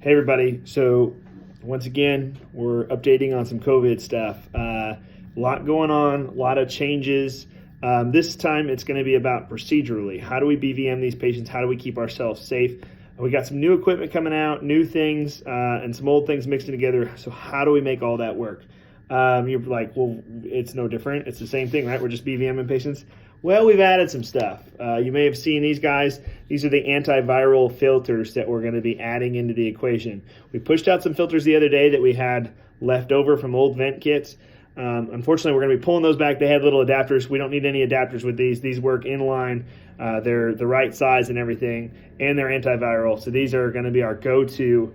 Hey everybody, so once again, we're updating on some COVID stuff. A lot going on, a lot of changes. This time it's going to be about procedurally. How do we BVM these patients? How do we keep ourselves safe? We got some new equipment coming out, new things, and some old things mixing together. So how do we make all that work? You're like, well, it's no different. It's the same thing, right? We're just BVMing patients. Well, we've added some stuff. You may have seen these guys. These are the antiviral filters that we're going to be adding into the equation. We pushed out some filters the other day that we had left over from old vent kits. Unfortunately, we're going to be pulling those back. They had little adapters. We don't need any adapters with these. These work in line. They're the right size and everything, and they're antiviral. So these are going to be our go-to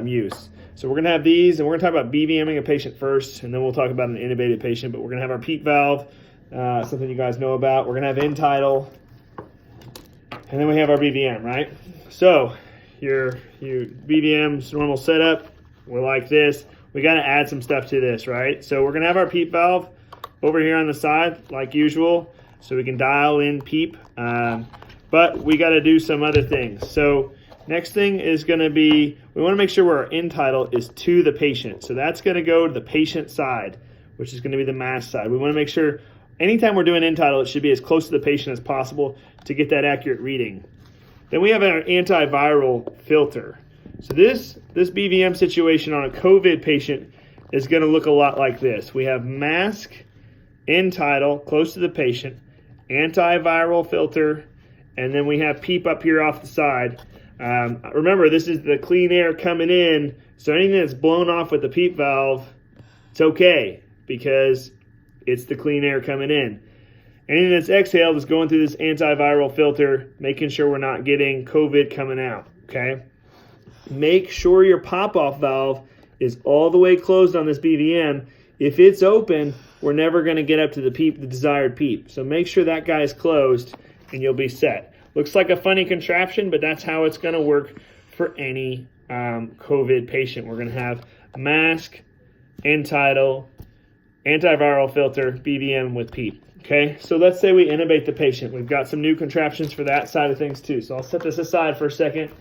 use. So we're going to have these, and we're going to talk about BVMing a patient first, and then we'll talk about an intubated patient. But we're going to have our PEEP valve, something you guys know about. We're going to have end tidal, and then we have our BVM, right? So your BVM's normal setup, we're like this. We got to add some stuff to this, right? So we're going to have our PEEP valve over here on the side, like usual, so we can dial in PEEP. But we got to do some other things. So next thing is going to be, we want to make sure our end tidal is to the patient. So that's going to go to the patient side, which is going to be the mask side. We want to make sure anytime we're doing end tidal, it should be as close to the patient as possible to get that accurate reading. Then we have our antiviral filter. So this BVM situation on a COVID patient is going to look a lot like this. We have mask, end tidal, close to the patient, antiviral filter, and then we have PEEP up here off the side. Remember, this is the clean air coming in, so anything that's blown off with the PEEP valve, it's okay because it's the clean air coming in. Anything that's exhaled is going through this antiviral filter, making sure we're not getting COVID coming out, okay? Make sure your pop-off valve is all the way closed on this BVM. If it's open, we're never going to get up to the PEEP, the desired PEEP. So make sure that guy is closed and you'll be set. Looks like a funny contraption, but that's how it's going to work for any COVID patient. We're going to have mask, end tidal, antiviral filter, BVM with PEEP. Okay, so let's say we intubate the patient. We've got some new contraptions for that side of things too. So I'll set this aside for a second.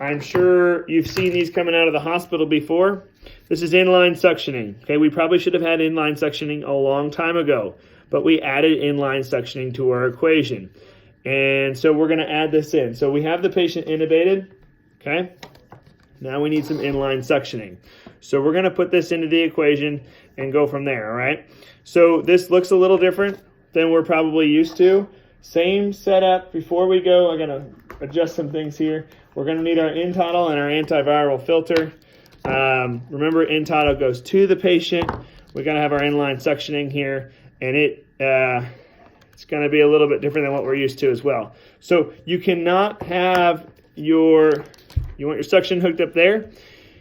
I'm sure you've seen these coming out of the hospital before. This is inline suctioning. Okay, we probably should have had inline suctioning a long time ago, but we added inline suctioning to our equation. And so we're going to add this in. So we have the patient intubated. Okay, now we need some inline suctioning. So we're going to put this into the equation and go from there, all right? So this looks a little different than we're probably used to. Same setup. Before we go, I'm going to adjust some things here. We're going to need our end tidal and our antiviral filter. Remember, end tidal goes to the patient. We're going to have our inline suctioning here, and it's going to be a little bit different than what we're used to as well. So you cannot have you want your suction hooked up there.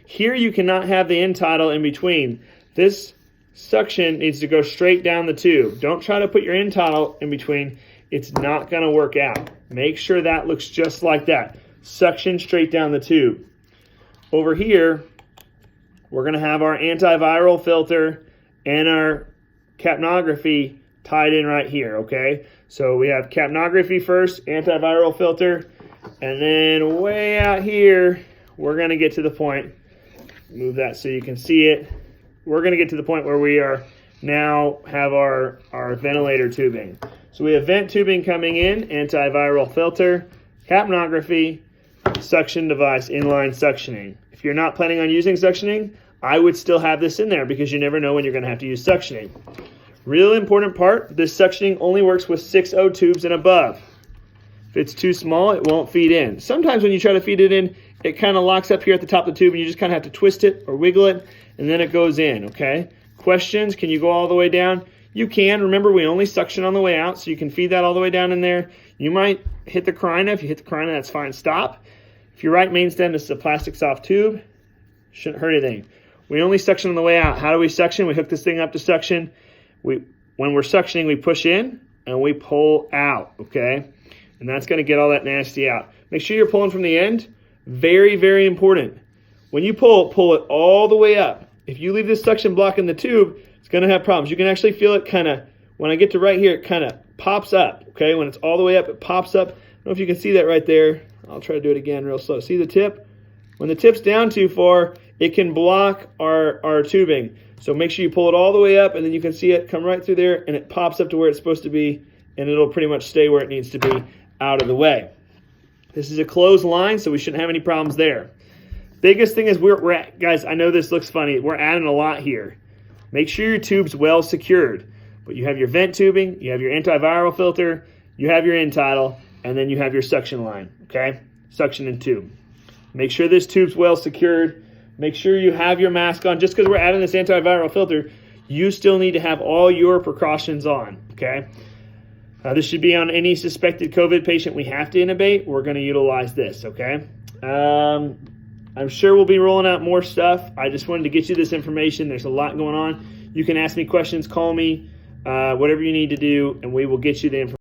Here you cannot have the end tidal in between. This suction needs to go straight down the tube. Don't try to put your end tidal in between. It's not going to work out. Make sure that looks just like that. Suction straight down the tube. Over here, we're going to have our antiviral filter and our capnography tied in right here, okay? So we have capnography first, antiviral filter, and then way out here, we're going to get to the point, move that so you can see it. We're going to get to the point where we are now have our ventilator tubing. So we have vent tubing coming in, antiviral filter, capnography, suction device, inline suctioning. If you're not planning on using suctioning, I would still have this in there because you never know when you're going to have to use suctioning. Real important part, this suctioning only works with 6O tubes and above. If it's too small, it won't feed in. Sometimes when you try to feed it in, it kind of locks up here at the top of the tube and you just kind of have to twist it or wiggle it and then it goes in, okay? Questions, can you go all the way down? You can. Remember, we only suction on the way out, so you can feed that all the way down in there. You might hit the carina. If you hit the carina, that's fine. Stop. If your right main stem, this is a plastic soft tube. Shouldn't hurt anything. We only suction on the way out. How do we suction? We hook this thing up to suction. When we're suctioning, we push in and we pull out, okay? And that's going to get all that nasty out. Make sure you're pulling from the end. Very, very important. When you pull it all the way up. If you leave this suction block in the tube, it's going to have problems. You can actually feel it kind of, when I get to right here, it kind of pops up, okay? When it's all the way up, it pops up. I don't know if you can see that right there. I'll try to do it again real slow. See the tip? When the tip's down too far, it can block our tubing. So make sure you pull it all the way up, and then you can see it come right through there, and it pops up to where it's supposed to be, and it'll pretty much stay where it needs to be out of the way. This is a closed line, so we shouldn't have any problems there. Biggest thing is guys, I know this looks funny. We're adding a lot here. Make sure your tube's well secured. But you have your vent tubing, you have your antiviral filter, you have your end tidal, and then you have your suction line, okay? Suction and tube. Make sure this tube's well secured. Make sure you have your mask on. Just because we're adding this antiviral filter, you still need to have all your precautions on, okay? This should be on any suspected COVID patient we have to intubate. We're going to utilize this, okay? I'm sure we'll be rolling out more stuff. I just wanted to get you this information. There's a lot going on. You can ask me questions, call me, whatever you need to do, and we will get you the information.